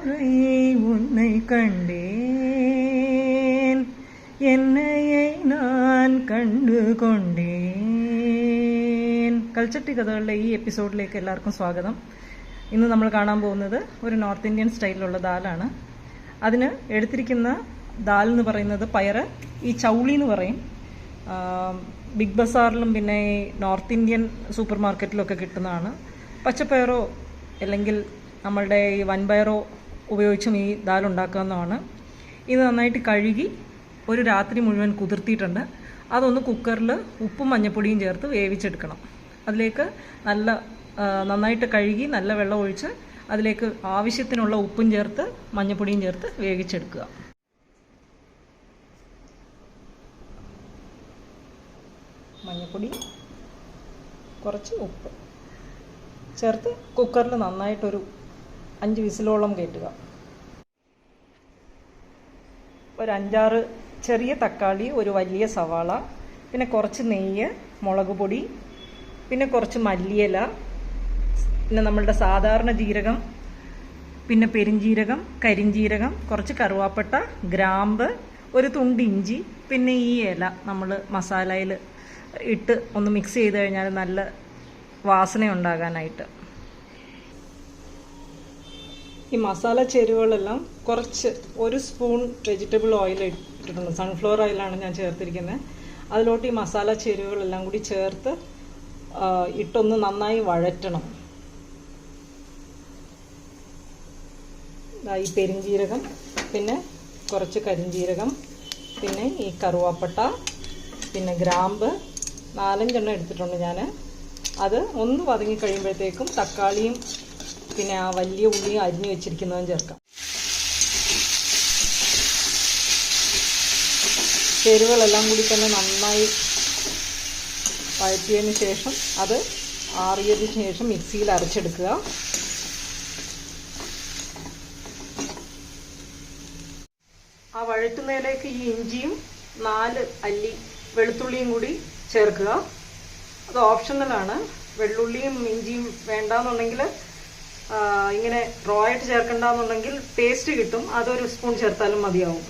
முறை உன்னை கண்டேன், என்னையை நான் കണ്ടു കൊണ്ടേൻ. കൽച്ചട്ടി കഥകളുടെ ഈ എപ്പിസോഡിലേക്ക് എല്ലാവർക്കും സ്വാഗതം. ഇന്ന് നമ്മൾ കാണാൻ പോകുന്നത് ഒരു നോർത്ത് ഇന്ത്യൻ സ്റ്റൈലിലുള്ള ദാലാണ്. അതിന് എടുത്തിരിക്കുന്ന ദാൽ എന്ന് പറയുന്നത് പയറ്, ഈ ചൗളി എന്ന് പറയും. ബിഗ് ബസാറിലും പിന്നെ ഈ നോർത്ത് ഇന്ത്യൻ സൂപ്പർ മാർക്കറ്റിലൊക്കെ കിട്ടുന്നതാണ്. പച്ചപ്പയറോ അല്ലെങ്കിൽ നമ്മളുടെ ഈ വൻപയറോ ഉപയോഗിച്ചും ഈ ദാൽ ഉണ്ടാക്കാവുന്നതാണ്. ഇത് നന്നായിട്ട് കഴുകി ഒരു രാത്രി മുഴുവൻ കുതിർത്തിയിട്ടുണ്ട്. അതൊന്ന് കുക്കറിൽ ഉപ്പും മഞ്ഞൾപ്പൊടിയും ചേർത്ത് വേവിച്ചെടുക്കണം. അതിലേക്ക് നന്നായിട്ട് കഴുകി നല്ല വെള്ളം ഒഴിച്ച് അതിലേക്ക് ആവശ്യത്തിനുള്ള ഉപ്പും ചേർത്ത് മഞ്ഞൾപ്പൊടിയും ചേർത്ത് വേവിച്ചെടുക്കുക. മഞ്ഞൾപ്പൊടി, കുറച്ച് ഉപ്പ് ചേർത്ത് കുക്കറിൽ നന്നായിട്ടൊരു 5 വിസിലോളം കയറ്റുക. ഒരു 5-6 ചെറിയ തക്കാളി, ഒരു വലിയ സവാള, പിന്നെ കുറച്ച് നെയ്യ്, മുളക് പൊടി, പിന്നെ കുറച്ച് മല്ലിയില, പിന്നെ നമ്മളുടെ സാധാരണ ജീരകം, പിന്നെ പെരിഞ്ജീരകം, കരിഞ്ജീരകം, കുറച്ച് കറുവാപ്പട്ട, ഗ്രാമ്പ്, ഒരു തുണ്ട് ഇഞ്ചി, പിന്നെ ഈ ഇല നമ്മൾ മസാലയിൽ ഇട്ട് ഒന്ന് മിക്സ് ചെയ്ത് കഴിഞ്ഞാൽ നല്ല വാസന ഉണ്ടാകാനായിട്ട്. ഈ മസാല ചേരുവകളെല്ലാം കുറച്ച് 1 സ്പൂൺ വെജിറ്റബിൾ ഓയിൽ ഇട്ടിട്ടുണ്ട്. സൺഫ്ലവർ ഓയിലാണ് ഞാൻ ചേർത്തിരിക്കുന്നത്. അതിലോട്ട് ഈ മസാല ചേരുവകളെല്ലാം കൂടി ചേർത്ത് ഇട്ടൊന്ന് നന്നായി വഴറ്റണം. ഈ പെരിഞ്ജീരകം, പിന്നെ കുറച്ച് കരിഞ്ജീരകം, പിന്നെ ഈ കറുവാപ്പട്ട, പിന്നെ ഗ്രാമ്പ് 4-5 എണ്ണം എടുത്തിട്ടുണ്ട് ഞാൻ. അത് ഒന്ന് വതങ്ങി കഴിയുമ്പോഴത്തേക്കും തക്കാളിയും പിന്നെ ആ വലിയ ഉള്ളിയും അരിഞ്ഞു വെച്ചിരിക്കുന്നതും ചേർക്കാം. ചേരുവകളെല്ലാം കൂടി തന്നെ നന്നായി വഴറ്റിയതിന് ശേഷം അത് ആറിയതിന് ശേഷം മിക്സിയിൽ അരച്ചെടുക്കുക. ആ വഴറ്റുന്നതിലേക്ക് ഈ ഇഞ്ചിയും 4 അല്ലി വെളുത്തുള്ളിയും കൂടി ചേർക്കുക. അത് ഓപ്ഷണലാണ്. വെള്ളുള്ളിയും ഇഞ്ചിയും വേണ്ടാന്നുണ്ടെങ്കിൽ ഇങ്ങനെ റോ ആയിട്ട് ചേർക്കണ്ടെന്നുണ്ടെങ്കിൽ ടേസ്റ്റ് കിട്ടും. അതൊരു സ്പൂൺ ചേർത്താലും മതിയാവും.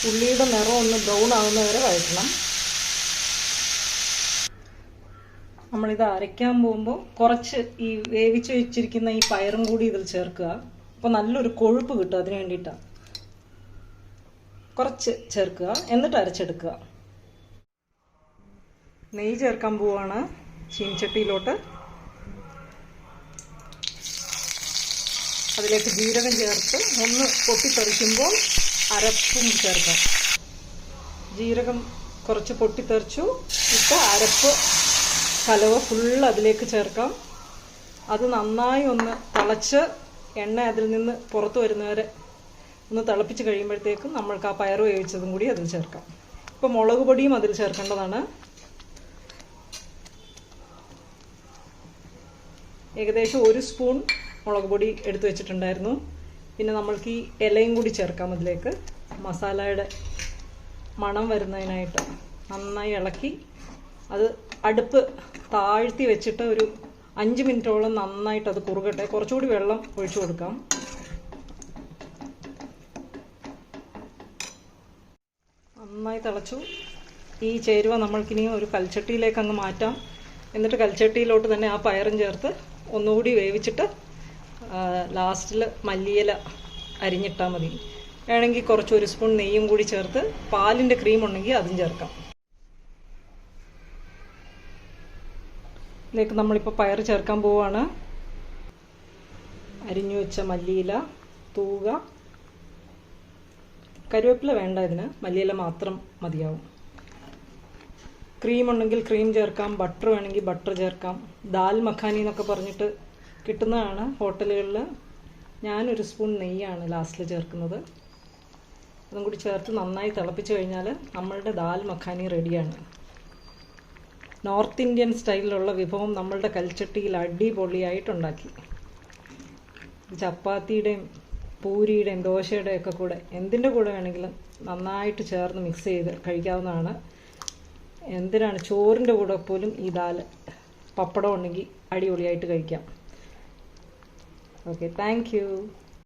ഉള്ളിയുടെ നിറം ഒന്ന് ബ്രൗൺ ആവുന്നവരെ വഴറ്റണം. നമ്മളിത് അരയ്ക്കാൻ പോകുമ്പോൾ കുറച്ച് ഈ വേവിച്ച് വെച്ചിരിക്കുന്ന ഈ പയറും കൂടി ഇതിൽ ചേർക്കുക. അപ്പോൾ നല്ലൊരു കൊഴുപ്പ് കിട്ടും. അതിന് വേണ്ടിയിട്ടാണ് കുറച്ച് ചേർക്കുക. എന്നിട്ട് അരച്ചെടുക്കുക. നെയ്യ് ചേർക്കാൻ പോവാണ് ചീനിച്ചട്ടിയിലോട്ട്. അതിലേക്ക് ജീരകം ചേർത്ത് ഒന്ന് പൊട്ടിത്തെറിക്കുമ്പോൾ അരപ്പും ചേർക്കാം. ജീരകം കുറച്ച് പൊട്ടിത്തെറിച്ചു. ഇപ്പം അരപ്പ് കലവ ഫുള്ള് അതിലേക്ക് ചേർക്കാം. അത് നന്നായി ഒന്ന് തിളച്ച് എണ്ണ അതിൽ നിന്ന് പുറത്ത് വരുന്നവരെ ഒന്ന് തിളപ്പിച്ച് കഴിയുമ്പോഴത്തേക്കും നമ്മൾക്ക് ആ പയറ് വേവിച്ചതും കൂടി അതിൽ ചേർക്കാം. ഇപ്പോൾ മുളക് പൊടിയും അതിൽ ചേർക്കേണ്ടതാണ്. ഏകദേശം 1 സ്പൂൺ മുളക് പൊടി എടുത്തു വെച്ചിട്ടുണ്ടായിരുന്നു. പിന്നെ നമ്മൾക്ക് ഈ ഇലയും കൂടി ചേർക്കാം അതിലേക്ക്. മസാലയുടെ മണം വരുന്നതിനായിട്ട് നന്നായി ഇളക്കി അത് അടുപ്പ് താഴ്ത്തി വെച്ചിട്ട് ഒരു 5 മിനിറ്റോളം നന്നായിട്ട് അത് കുറുകട്ടെ. കുറച്ചുകൂടി വെള്ളം ഒഴിച്ചു കൊടുക്കാം. നന്നായി തിളച്ചു. ഈ ചേരുവ നമ്മൾക്കിനി ഒരു കൽച്ചട്ടിയിലേക്ക് അങ്ങ് മാറ്റാം. എന്നിട്ട് കൽച്ചട്ടിയിലോട്ട് തന്നെ ആ പയറും ചേർത്ത് ഒന്നുകൂടി വേവിച്ചിട്ട് ലാസ്റ്റിൽ മല്ലിയില അരിഞ്ഞിട്ടാൽ മതി. വേണമെങ്കിൽ കുറച്ച് 1 സ്പൂൺ നെയ്യും കൂടി ചേർത്ത് പാലിൻ്റെ ക്രീം ഉണ്ടെങ്കിൽ അതും ചേർക്കാം. ഇതിലേക്ക് നമ്മളിപ്പോൾ പയർ ചേർക്കാൻ പോവുകയാണ്. അരിഞ്ഞു വെച്ച മല്ലിയില തൂവുക. കരുവേപ്പില വേണ്ട, ഇതിന് മല്ലിയില മാത്രം മതിയാവും. ക്രീം ഉണ്ടെങ്കിൽ ക്രീം ചേർക്കാം, ബട്ടർ വേണമെങ്കിൽ ബട്ടർ ചേർക്കാം. ദാൽ മഖാനി എന്നൊക്കെ പറഞ്ഞിട്ട് കിട്ടുന്നതാണ് ഹോട്ടലുകളിൽ. ഞാൻ 1 സ്പൂൺ നെയ്യാണ് ലാസ്റ്റിൽ ചേർക്കുന്നത്. അതും കൂടി ചേർത്ത് നന്നായി തിളപ്പിച്ച് കഴിഞ്ഞാൽ നമ്മളുടെ ദാൽ മഖാനി റെഡിയാണ്. നോർത്ത് ഇന്ത്യൻ സ്റ്റൈലിലുള്ള വിഭവം നമ്മളുടെ കൽച്ചട്ടിയിൽ അടിപൊളിയായിട്ടുണ്ടാക്കി. ചപ്പാത്തിയുടെയും പൂരിയുടെയും ദോശയുടെയും ഒക്കെ കൂടെ എന്തിൻ്റെ കൂടെ വേണമെങ്കിലും നന്നായിട്ട് ചേർന്ന് മിക്സ് ചെയ്ത് കഴിക്കാവുന്നതാണ്. എന്തിനാണ് ചോറിൻ്റെ കൂടെ പോലും ഈ ദാൽ പപ്പടം ഉണ്ടെങ്കിൽ അടിപൊളിയായിട്ട് കഴിക്കാം. Okay, thank you.